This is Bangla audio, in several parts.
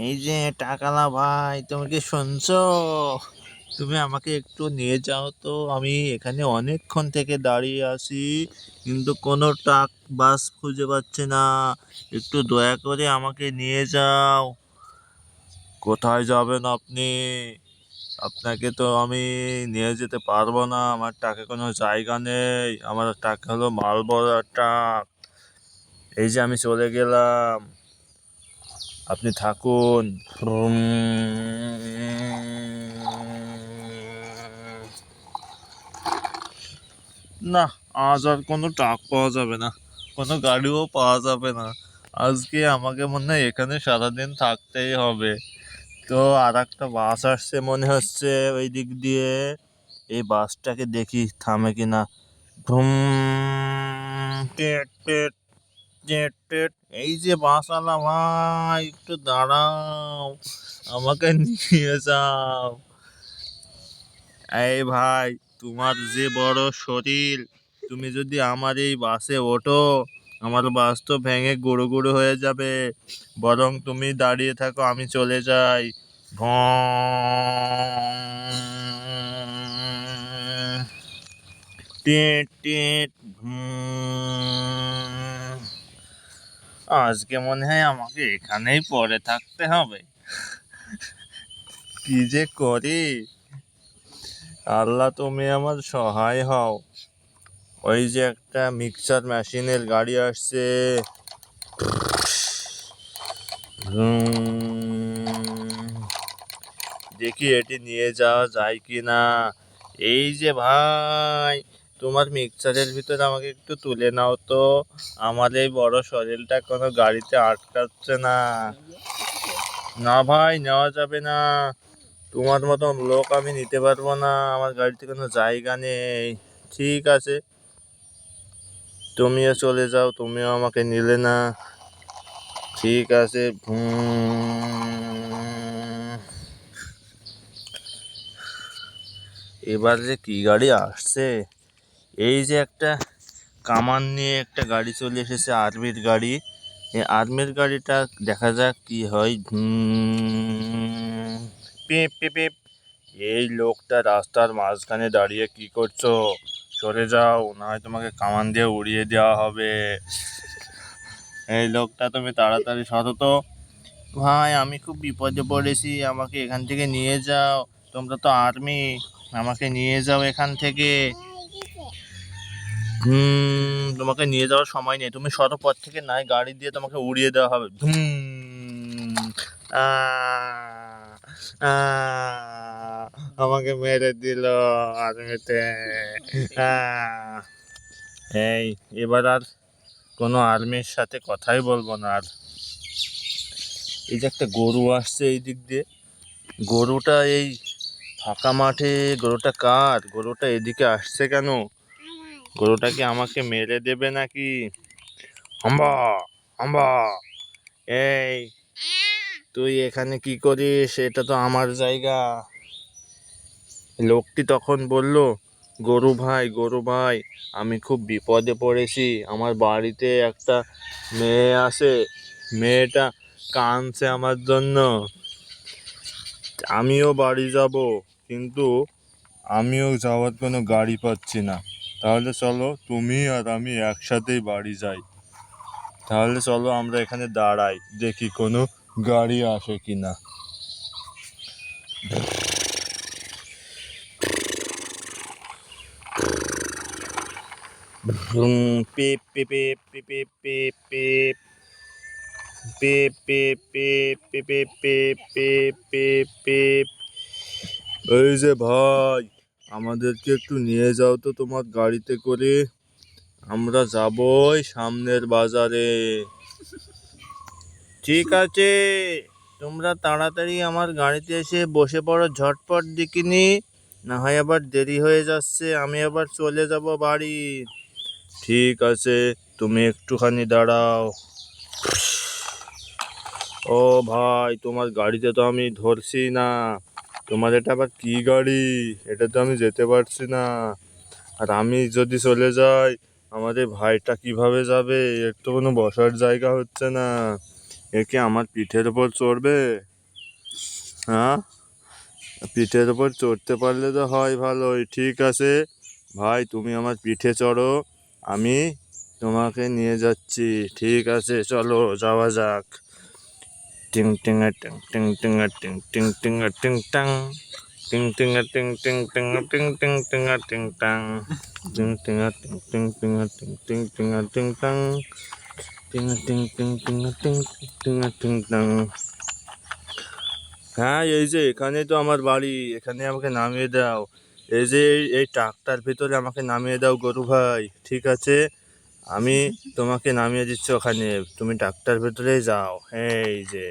এই যে টাকালা ভাই, তুমি কি শুনছো? তুমি আমাকে একটু নিয়ে যাও তো। আমি এখানে অনেকক্ষণ থেকে দাঁড়িয়ে আছি, কিন্তু কোনো বাস খুঁজে পাচ্ছি না। একটু দয়া করে আমাকে নিয়ে যাও। কোথায় যাবেন আপনি? আপনাকে তো আমি নিয়ে যেতে পারবো না, আমার ট্রাকে কোনো জায়গা নেই। আমার ট্রাক হলো মাল বড় ট্রাক। এই যে আমি চলে গেলাম, আপনি থাকুন। হুম। না, আজ আর কোনো ট্রাক পাওয়া যাবে না, কোনো গাড়িও পাওয়া যাবে না। আজকে আমাকে মনে হয় এখানে সারাদিন থাকতেই হবে। তো আর একটা বাস আসছে মনে হচ্ছে ওই দিক দিয়ে। এই বাসটাকে দেখি থামে কিনা। ভুম। টেট টেট টেট টেট। এই যে বাসওয়ালা ভাই, একটু দাঁড়াও, আমাকে নিয়ে যাও। এই ভাই, তোমার যে বড় শরীর, তুমি যদি আমার এই বাসে ওঠো, আমার বাস তো ভেঙে গুঁড়ো গুঁড়ো হয়ে যাবে। বরং তুমি দাঁড়িয়ে থাকো, আমি চলে যাই। টিট টিট। আজকে মনে হয় আমাকে এখানেই পড়ে থাকতে হবে। কি যে করি, আল্লাহ তুমি আমার সহায় হও। ওই যে একটা মিক্সার মেশিনের গাড়ি আসছে। দেখি এটি নিয়ে যাওয়া যায় কি না। এই যে ভাই, তোমার মিক্সারের ভিতরে আমাকে একটু তুলে নাও তো। আমার এই বড় শরীরটা কোনো গাড়িতে আটকাচ্ছে না। না ভাই, নেওয়া যাবে না। তোমার মতন লোক আমি নিতে পারবো না, আমার গাড়িতে কোনো জায়গা নেই। ঠিক আছে, তুমিও চলে যাও, তুমিও আমাকে নিলে না। ঠিক আছে। এবার যে কি গাড়ি আসছে! এই যে একটা কামান নিয়ে একটা গাড়ি চলে এসেছে, আর্মির গাড়ি। এই আর্মির গাড়িটা দেখা যাক কি হয়। পিপ পিপ পিপ। এই লোকটা রাস্তার মাঝখানে দাঁড়িয়ে কি করছো? সরে যাও, না হয় তোমাকে কামান দিয়ে উড়িয়ে দেওয়া হবে। এই লোকটা, তুমি তাড়াতাড়ি সরো তো। ভাই, আমি খুব বিপদে পড়েছি, আমাকে এখান থেকে নিয়ে যাও। তোমরা তো আর্মি, আমাকে নিয়ে যাও এখান থেকে। তোমাকে নিয়ে যাওয়ার সময় নেই, তুমি সরো পথ থেকে, নাই গাড়ি দিয়ে তোমাকে উড়িয়ে দেওয়া হবে। আমাকে মেরে দিল আর্মিতে। এই, এবার আর কোনো আর্মির সাথে কথাই বলবো না আর। এই যে একটা গরু আসছে এই দিক দিয়ে, গরুটা এই ফাঁকা মাঠে, গরুটা কার? গরুটা এদিকে আসছে কেন? গরুটা কি আমাকে মেরে দেবে নাকি? হাম্বা হাম্বা। এই, তুই এখানে কি করিস? এটা তো আমার জায়গা। লোকটি তখন বলল, গরু ভাই, গরু ভাই, আমি খুব বিপদে পড়েছি। আমার বাড়িতে একটা মেয়ে আছে, মেয়েটা কাঁদছে আমার জন্য। আমিও বাড়ি যাব, কিন্তু আমিও যাওয়ার কোনো গাড়ি পাচ্ছি না। তাহলে চলো, তুমি আর আমি একসাথেই বাড়ি যাই। তাহলে চলো আমরা এখানে দাঁড়াই, দেখি কোনো গাড়ি আসে কিনা। পেপ পেপ পেপ পেপ পেপ পেপ পেপ পেপ পেপ পেপ পেপ পেপ পেপ। এই যে ভাই, আমাদেরকে একটু নিয়ে যাও তো তোমার গাড়িতে করে। আমরা যাবই সামনের বাজারে। ঠিক আছে, তোমরা তাড়াতাড়ি আমার গাড়িতে এসে বসে পড়ো ঝটপট দেখিনি, না হয় আবার দেরি হয়ে যাচ্ছে, আমি আবার চলে যাব বাড়ি। ঠিক আছে, তুমি একটুখানি দাঁড়াও। ও ভাই, তোমার গাড়িতে তো আমি ধরছি না। তোমার এটা আবার কি গাড়ি? এটা তো আমি যেতে পারছি না। আর আমি যদি চলে যাই, আমাদের ভাইটা কিভাবে যাবে? এর তো কোনো বসার জায়গা হচ্ছে না। একে আমার পিঠের ওপর চড়বে? হ্যাঁ, পিঠের ওপর চড়তে পারলে তো হয় ভালোই। ঠিক আছে ভাই, তুমি আমার পিঠে চড়ো, আমি তোমাকে নিয়ে যাচ্ছি। ঠিক আছে, চলো যাওয়া যাক। টিং টিং টিং টিং টিং টিং টিং টিং টিং টাং, টিং টিং টিং টিং টিং টিং টিং টিং টিং টাং, টিং টিং টিং টিং টিং টিং টিং টিং টাং, টিং টিং টিং টিং টিং টিং টিং টাং। হ্যাঁ, এই যে এখানেই তো আমার বাড়ি, এখানে আমাকে নামিয়ে দাও। এই যে এই ট্রাকটার ভিতরে আমাকে নামিয়ে দাও গরু ভাই। ঠিক আছে, আমি তোমাকে নামিয়ে দিচ্ছি ওখানে, তুমি ট্রাকটার ভিতরেই যাও। এই যে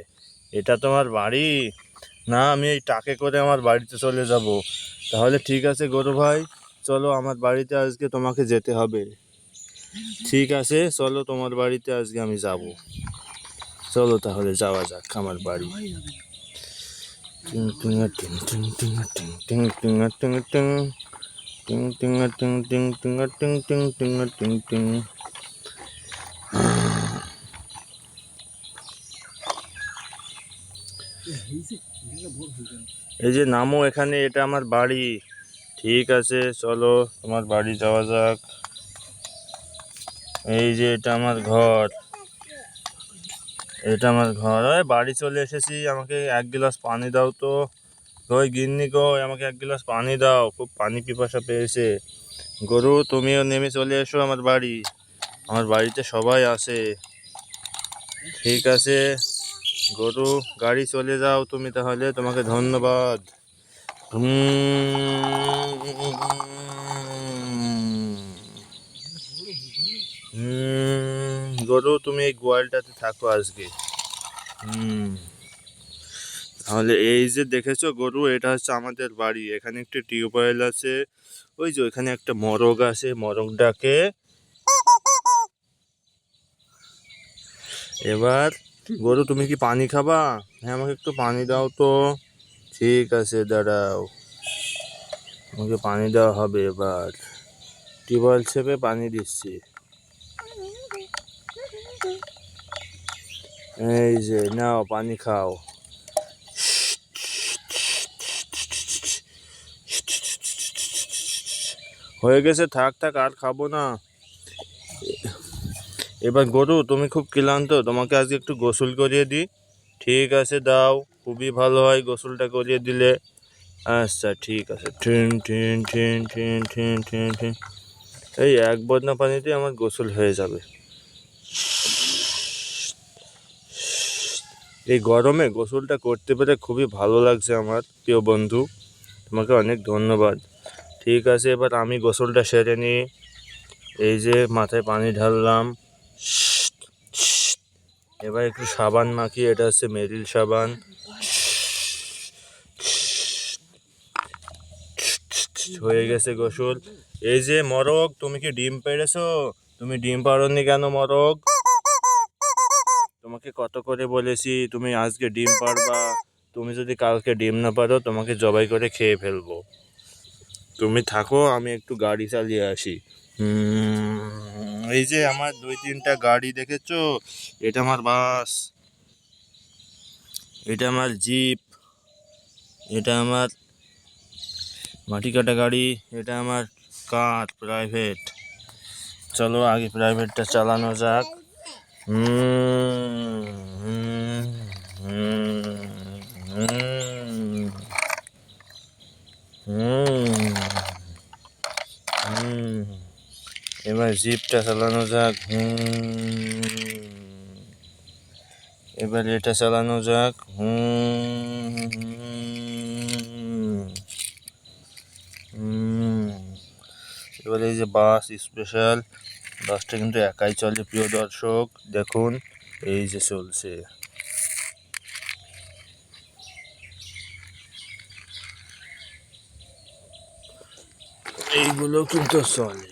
এটা তোমার বাড়ি না, আমি এই ট্রাকে করে আমার বাড়িতে চলে যাব। তাহলে ঠিক আছে গরু ভাই, চলো আমার বাড়িতে আজকে তোমাকে যেতে হবে। ঠিক আছে, চলো তোমার বাড়িতে আজকে আমি যাব। চলো তাহলে যাওয়া যাক আমার বাড়ি। টিং টিং টিং টিং টিং টিং টিং টিং টিং টিং টিং টিং টিং টিং টিং টিং টিং টিং টিং। এই যে নামো এখানে, এটা আমার বাড়ি। ঠিক আছে, চলো তোমার বাড়ি যাওয়া যাক। এই যে এটা আমার ঘর, এটা আমার ঘর। ওই বাড়ি চলে এসেছি, আমাকে এক গ্লাস পানি দাও তো। ওই গিন্নি গো, আমাকে এক গ্লাস পানি দাও, খুব পানি পিপাসা পেয়েছে। গরু তুমিও নেমে চলে এসো আমার বাড়ি, আমার বাড়িতে সবাই আছে। ঠিক আছে গরু, গাড়ি চলে যাও তুমি তাহলে, তোমাকে ধন্যবাদ। গরু তুমি এই গোয়ালটাতে থাকো আজকে। তাহলে এই যে দেখেছো গরু, এটা হচ্ছে আমাদের বাড়ি। এখানে একটা টিউবওয়েল আছে, ওই যে ওইখানে একটা মরগ আছে, মরগটাকে এবার। গরু তুমি কি পানি খাবা? হ্যাঁ, আমাকে একটু পানি দাও তো। ঠিক আছে দাঁড়াও, আমাকে পানি দেওয়া হবে এবার। টিউবওয়েল চেপে পানি দিচ্ছি। এই যে নাও পানি খাও। হয়ে গেছে, থাক থাক, আর খাবো না। এবার গরু তুমি খুব ক্লান্ত, তোমাকে আজকে একটু গোসল করিয়ে দিই। ঠিক আছে দাও, খুবই ভালো হয় গোসলটা করিয়ে দিলে। আচ্ছা ঠিক আছে। ঠিন ঠিন ঠিন ঠিন ঠিন ঠিন ঠিন। এই এক বদনা পানিতে আমার গোসল হয়ে যাবে। এই গরমে গোসলটা করতে পেরে খুবই ভালো লাগছে আমার প্রিয় বন্ধু, তোমাকে অনেক ধন্যবাদ। ঠিক আছে, এবার আমি গোসলটা সেরে নিই। এই যে মাথায় পানি ঢাললাম, এবার একটু সাবান মাখি, এটা হচ্ছে মেরিল সাবান। হয়ে গেছে গোসল। এই যে মরগ, তুমি কি ডিম পেড়েছো? তুমি ডিম পাড়োনি কেন মরগ? তোমাকে কত করে বলেছি তুমি আজকে ডিম পাড়বা, তুমি যদি কালকে ডিম না পারো তোমাকে জবাই করে খেয়ে ফেলবো। তুমি থাকো, আমি একটু গাড়ি চালিয়ে আসি। এই যে আমার 2-3টা গাড়ি দেখেছো, এটা আমার বাস, এটা আমার জিপ, এটা আমার মাটি কাটা গাড়ি, এটা আমার কার প্রাইভেট। চলো আগে প্রাইভেটটা চালানো যাক। এবার জিপটা চালানো যাক। এবার এটা চালানো যাক। এবার এই যে বাস স্পেশাল, বাসটা কিন্তু একাই চলে প্রিয় দর্শক, দেখুন এই যে চলছে। এইগুলো কিন্তু চলে।